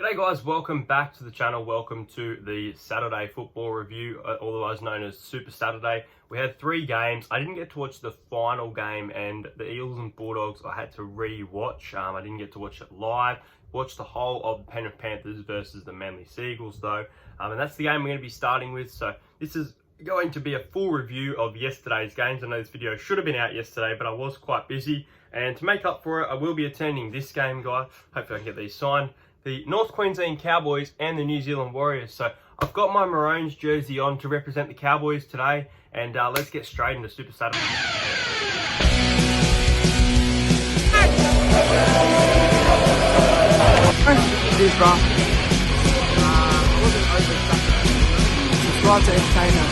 G'day guys, welcome back to the channel. Welcome to the Saturday football review, otherwise known as Super Saturday. We had 3 games. I didn't get to watch the final game, and the Eels and Bulldogs I had to re-watch. I didn't get to watch it live. Watched the whole of the Penrith Panthers versus the Manly Seagulls though. And that's the game we're going to be starting with. So this is going to be a full review of yesterday's games. I know this video should have been out yesterday, but I was quite busy. And to make up for it, I will be attending this game, guys. Hopefully I can get these signed. The North Queensland Cowboys and the New Zealand Warriors. So I've got my Maroons jersey on to represent the Cowboys today, and let's get straight into Super Saturday. Subscribe to Entertainer.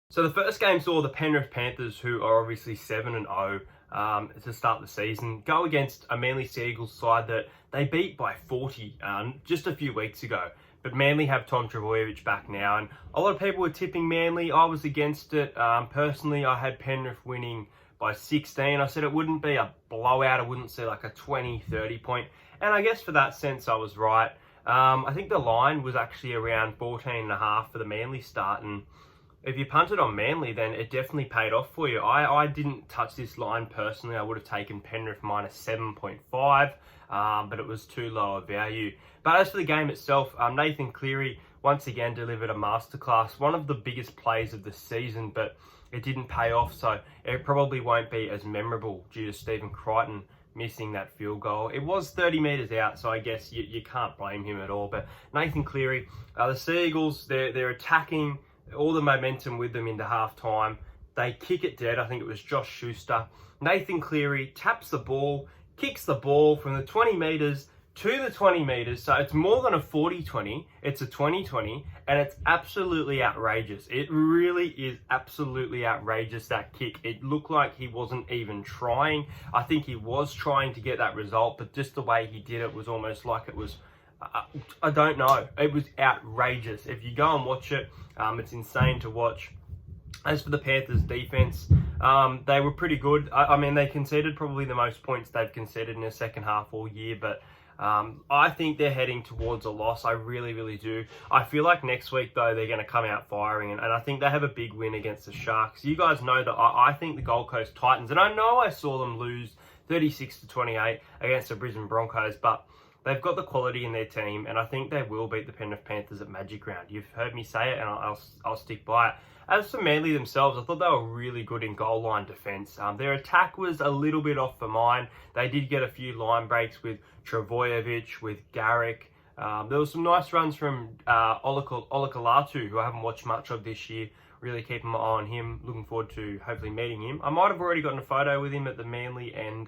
So the first game saw the Penrith Panthers, who are obviously 7-0 to start the season, go against a Manly Seagulls side that they beat by 40 just a few weeks ago. But Manly have Tom Trbojevic back now, and a lot of people were tipping Manly. I was against it. Personally, I had Penrith winning by 16. I said it wouldn't be a blowout. I wouldn't see like a 20-30 point. And I guess for that sense, I was right. I think the line was actually around 14.5 for the Manly start, and if you punted on Manly, then it definitely paid off for you. I didn't touch this line personally. I would have taken Penrith minus 7.5, but it was too low a value. But as for the game itself, Nathan Cleary once again delivered a masterclass, one of the biggest plays of the season, but it didn't pay off, so it probably won't be as memorable due to Stephen Crichton missing that field goal. It was 30 metres out, so I guess you can't blame him at all. But Nathan Cleary, the Seagulls, they're attacking all the momentum with them into half-time. They kick it dead. I think it was Josh Schuster. Nathan Cleary taps the ball, kicks the ball from the 20 metres to the 20 metres. So it's more than a 40-20. It's a 20-20, and it's absolutely outrageous. It really is absolutely outrageous, that kick. It looked like he wasn't even trying. I think he was trying to get that result, but just the way he did it was almost like it was, I don't know. It was outrageous. If you go and watch it, it's insane to watch. As for the Panthers defense, they were pretty good. I mean, they conceded probably the most points they've conceded in the second half all year, but I think they're heading towards a loss. I really, really do. I feel like next week, though, they're going to come out firing, and I think they have a big win against the Sharks. You guys know that I think the Gold Coast Titans, and I know I saw them lose 36-28 against the Brisbane Broncos, but they've got the quality in their team, and I think they will beat the Penrith Panthers at Magic Round. You've heard me say it, and I'll stick by it. As for Manly themselves, I thought they were really good in goal line defence. Their attack was a little bit off for mine. They did get a few line breaks with Trbojevic, with Garrick. There was some nice runs from Olakalatu, who I haven't watched much of this year. Really keeping my eye on him. Looking forward to hopefully meeting him. I might have already gotten a photo with him at the Manly and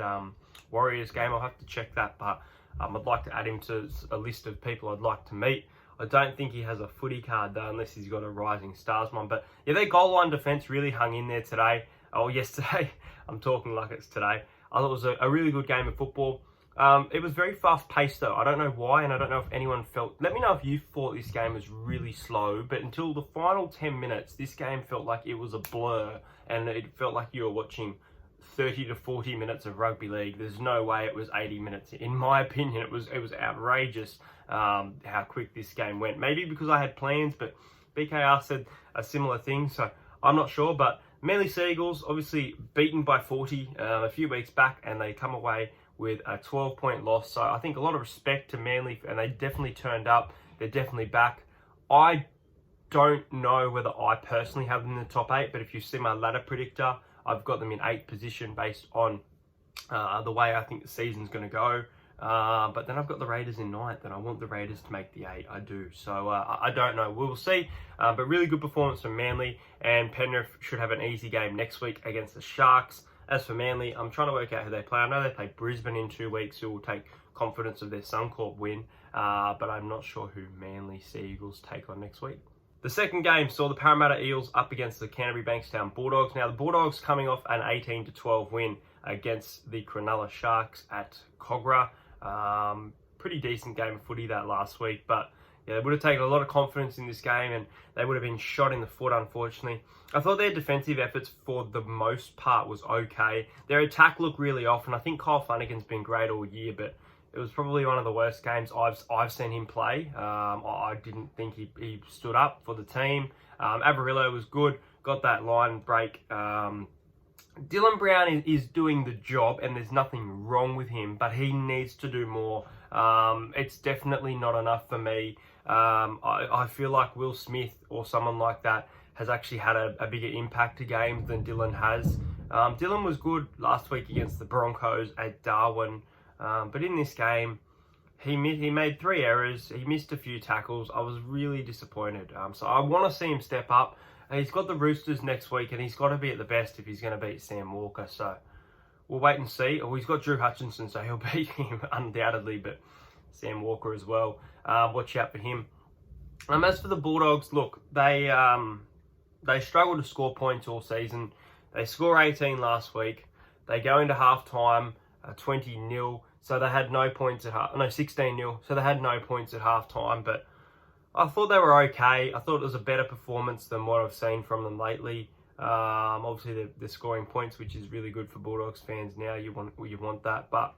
Warriors game. I'll have to check that, but I'd like to add him to a list of people I'd like to meet. I don't think he has a footy card though, unless he's got a Rising Stars one. But yeah, their goal line defence really hung in there today. Oh, yesterday. I'm talking like it's today. I thought it was a really good game of football. It was very fast-paced though. I don't know why, and I don't know if anyone felt... Let me know if you thought this game was really slow, but until the final 10 minutes, this game felt like it was a blur, and it felt like you were watching 30 to 40 minutes of rugby league. There's no way it was 80 minutes. In my opinion, it was outrageous how quick this game went. Maybe because I had plans, but BKR said a similar thing, so I'm not sure. But Manly Seagulls, obviously beaten by 40 a few weeks back, and they come away with a 12-point loss. So I think a lot of respect to Manly, and they definitely turned up. They're definitely back. I don't know whether I personally have them in the top 8, but if you see my ladder predictor, I've got them in 8th position based on the way I think the season's going to go. But then I've got the Raiders in 9th, and I want the Raiders to make the 8. I do. So I don't know. We'll see. But really good performance from Manly, and Penrith should have an easy game next week against the Sharks. As for Manly, I'm trying to work out who they play. I know they play Brisbane in 2 weeks, who will take confidence of their Suncorp win. But I'm not sure who Manly Seagulls take on next week. The second game saw the Parramatta Eels up against the Canterbury Bankstown Bulldogs. Now, the Bulldogs coming off an 18-12 win against the Cronulla Sharks at Cogra. Pretty decent game of footy that last week, but yeah, they would have taken a lot of confidence in this game and they would have been shot in the foot, unfortunately. I thought their defensive efforts for the most part was okay. Their attack looked really off, and I think Kyle Flanagan's been great all year, but it was probably one of the worst games I've seen him play. I didn't think he stood up for the team. Averillo was good, got that line break. Dylan Brown is doing the job, and there's nothing wrong with him, but he needs to do more. It's definitely not enough for me. I feel like Will Smith or someone like that has actually had a bigger impact to games than Dylan has. Dylan was good last week against the Broncos at Darwin, but in this game, he made 3 errors. He missed a few tackles. I was really disappointed. So I want to see him step up. He's got the Roosters next week, and he's got to be at the best if he's going to beat Sam Walker. So we'll wait and see. Oh, he's got Drew Hutchinson, so he'll beat him undoubtedly, but Sam Walker as well. Watch out for him. As for the Bulldogs, look, they struggle to score points all season. They score 18 last week. They go into halftime 20-0, so they had no points at 16-0, so they had no points at halftime. But I thought they were okay. I thought it was a better performance than what I've seen from them lately. Obviously, they're scoring points, which is really good for Bulldogs fans now. You want that, but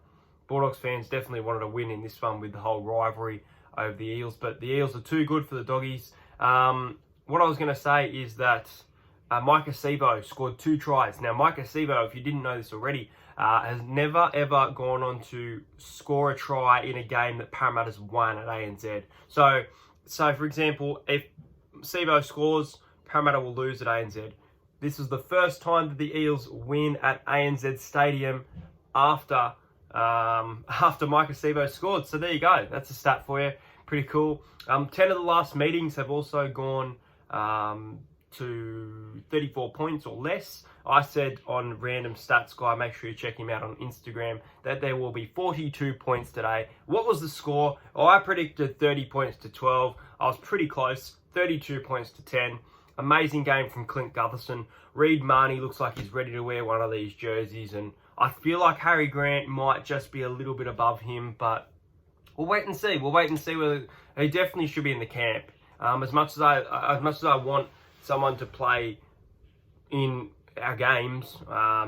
Bulldogs fans definitely wanted to win in this one with the whole rivalry over the Eels. But the Eels are too good for the Doggies. What I was going to say is that Mike Acebo scored 2 tries. Now, Mike Acebo, if you didn't know this already, has never, ever gone on to score a try in a game that Parramatta's won at ANZ. So for example, if Acebo scores, Parramatta will lose at ANZ. This is the first time that the Eels win at ANZ Stadium after Mike Acebo scored. So there you go. That's a stat for you. Pretty cool. 10 of the last meetings have also gone to 34 points or less. I said on Random Stats Guy, make sure you check him out on Instagram, that there will be 42 points today. What was the score? Oh, I predicted 30 points to 12. I was pretty close. 32 points to 10. Amazing game from Clint Gutherson. Reed Marnie looks like he's ready to wear one of these jerseys, and I feel like Harry Grant might just be a little bit above him, but we'll wait and see. We'll wait and see whether he definitely should be in the camp. As much as I want someone to play in our games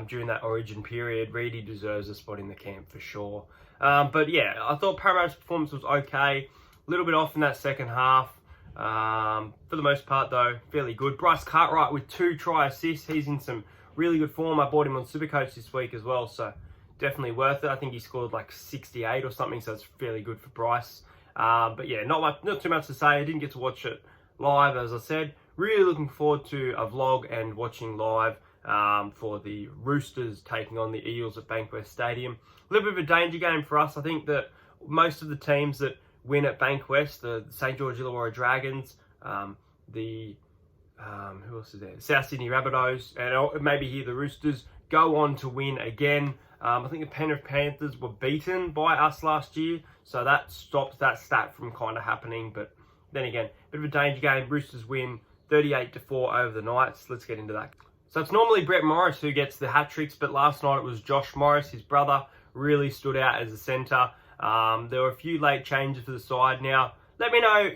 during that Origin period, Reedy deserves a spot in the camp for sure. But yeah, I thought Parramatta's performance was okay. A little bit off in that second half. For the most part, though, fairly good. Bryce Cartwright with 2 try assists. He's in some really good form. I bought him on Supercoach this week as well, so definitely worth it. I think he scored like 68 or something, so it's fairly good for Bryce. But yeah, not too much to say. I didn't get to watch it live, as I said. Really looking forward to a vlog and watching live for the Roosters taking on the Eels at Bankwest Stadium. A little bit of a danger game for us. I think that most of the teams that win at Bankwest, the St. George Illawarra Dragons, who else is there? South Sydney Rabbitohs, and maybe here the Roosters, go on to win again. I think the Penrith Panthers were beaten by us last year, so that stops that stat from kind of happening. But then again, bit of a danger game. Roosters win 38-4 over the Knights. Let's get into that. So it's normally Brett Morris who gets the hat tricks, but last night it was Josh Morris. His brother really stood out as a centre. There were a few late changes for the side. Now, let me know,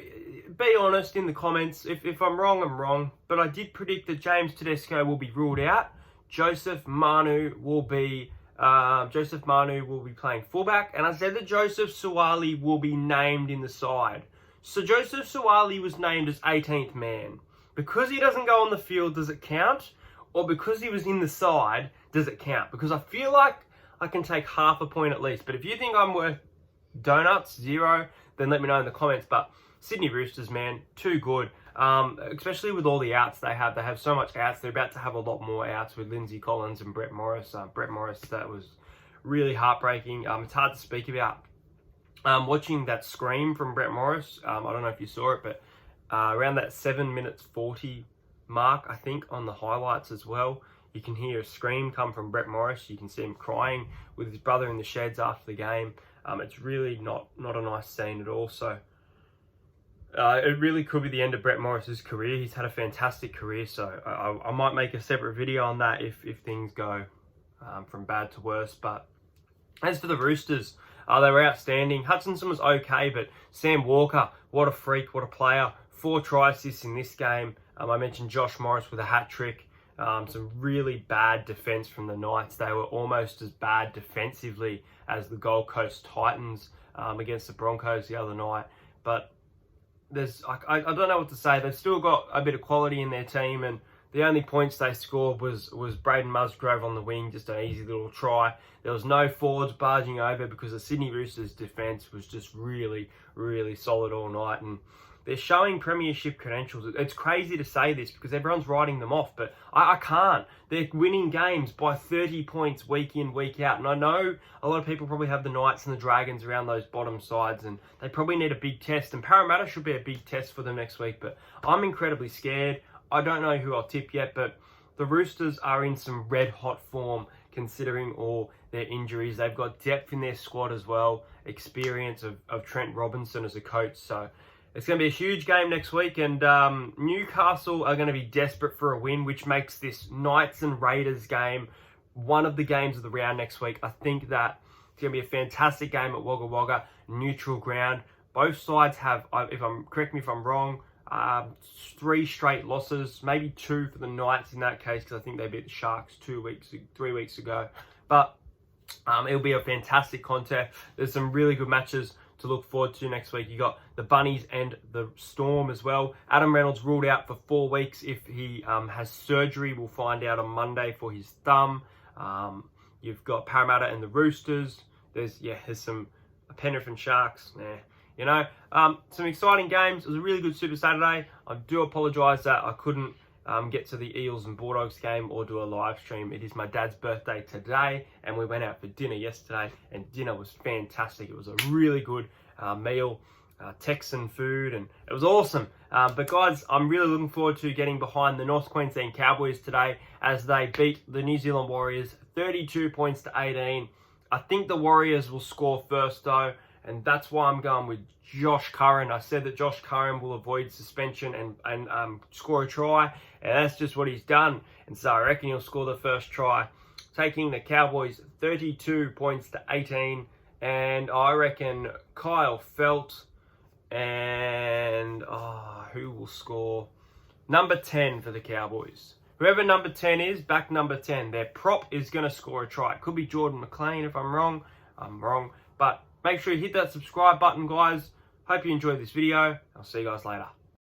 be honest in the comments. If I'm wrong, I'm wrong. But I did predict that James Tedesco will be ruled out. Joseph Manu will be playing fullback. And I said that Joseph Suwali will be named in the side. So Joseph Suwali was named as 18th man. Because he doesn't go on the field, does it count? Or because he was in the side, does it count? Because I feel like I can take half a point at least. But if you think I'm worth donuts, 0, then let me know in the comments. But Sydney Roosters, man, too good. Especially with all the outs they have. They have so much outs. They're about to have a lot more outs with Lindsay Collins and Brett Morris. Brett Morris, that was really heartbreaking. It's hard to speak about. Watching that scream from Brett Morris, I don't know if you saw it, but around that 7 minutes 40 mark, I think, on the highlights as well, you can hear a scream come from Brett Morris. You can see him crying with his brother in the sheds after the game. It's really not a nice scene at all. So it really could be the end of Brett Morris's career. He's had a fantastic career, so I might make a separate video on that if things go from bad to worse. But as for the Roosters, They were outstanding. Hutchinson was okay, but Sam Walker, what a freak, what a player. 4 try assists in this game. I mentioned Josh Morris with a hat trick. Some really bad defense from the Knights. They were almost as bad defensively as the Gold Coast Titans against the Broncos the other night. But I don't know what to say. They've still got a bit of quality in their team, and the only points they scored was Braden Musgrove on the wing, just an easy little try. There was no forwards barging over because the Sydney Roosters defence was just really, really solid all night. And they're showing premiership credentials. It's crazy to say this because everyone's writing them off, but I can't. They're winning games by 30 points week in, week out. And I know a lot of people probably have the Knights and the Dragons around those bottom sides, and they probably need a big test. And Parramatta should be a big test for them next week, but I'm incredibly scared. I don't know who I'll tip yet, but the Roosters are in some red-hot form considering all their injuries. They've got depth in their squad as well, experience of Trent Robinson as a coach. So it's going to be a huge game next week, and Newcastle are going to be desperate for a win, which makes this Knights and Raiders game one of the games of the round next week. I think that it's going to be a fantastic game at Wagga Wagga, neutral ground. Both sides have, correct me if I'm wrong, 3 straight losses, maybe 2 for the Knights in that case, because I think they beat the Sharks 3 weeks ago. But it'll be a fantastic contest. There's some really good matches to look forward to next week. You got the Bunnies and the Storm as well. Adam Reynolds ruled out for 4 weeks. If he has surgery, we'll find out on Monday for his thumb. You've got Parramatta and the Roosters. There's some Penrith and Sharks. Some exciting games. It was a really good Super Saturday. I do apologise that I couldn't get to the Eels and Bulldogs game or do a live stream. It is my dad's birthday today, and we went out for dinner yesterday, and dinner was fantastic. It was a really good meal, Texan food, and it was awesome. But guys, I'm really looking forward to getting behind the North Queensland Cowboys today as they beat the New Zealand Warriors 32 points to 18. I think the Warriors will score first though, and that's why I'm going with Josh Curran. I said that Josh Curran will avoid suspension and score a try, and that's just what he's done. And so I reckon he'll score the first try, taking the Cowboys 32 points to 18. And I reckon Kyle Felt and who will score? Number 10 for the Cowboys. Whoever number 10 is, back number 10. Their prop is going to score a try. It could be Jordan McLean. If I'm wrong, I'm wrong. But make sure you hit that subscribe button, guys. Hope you enjoyed this video. I'll see you guys later.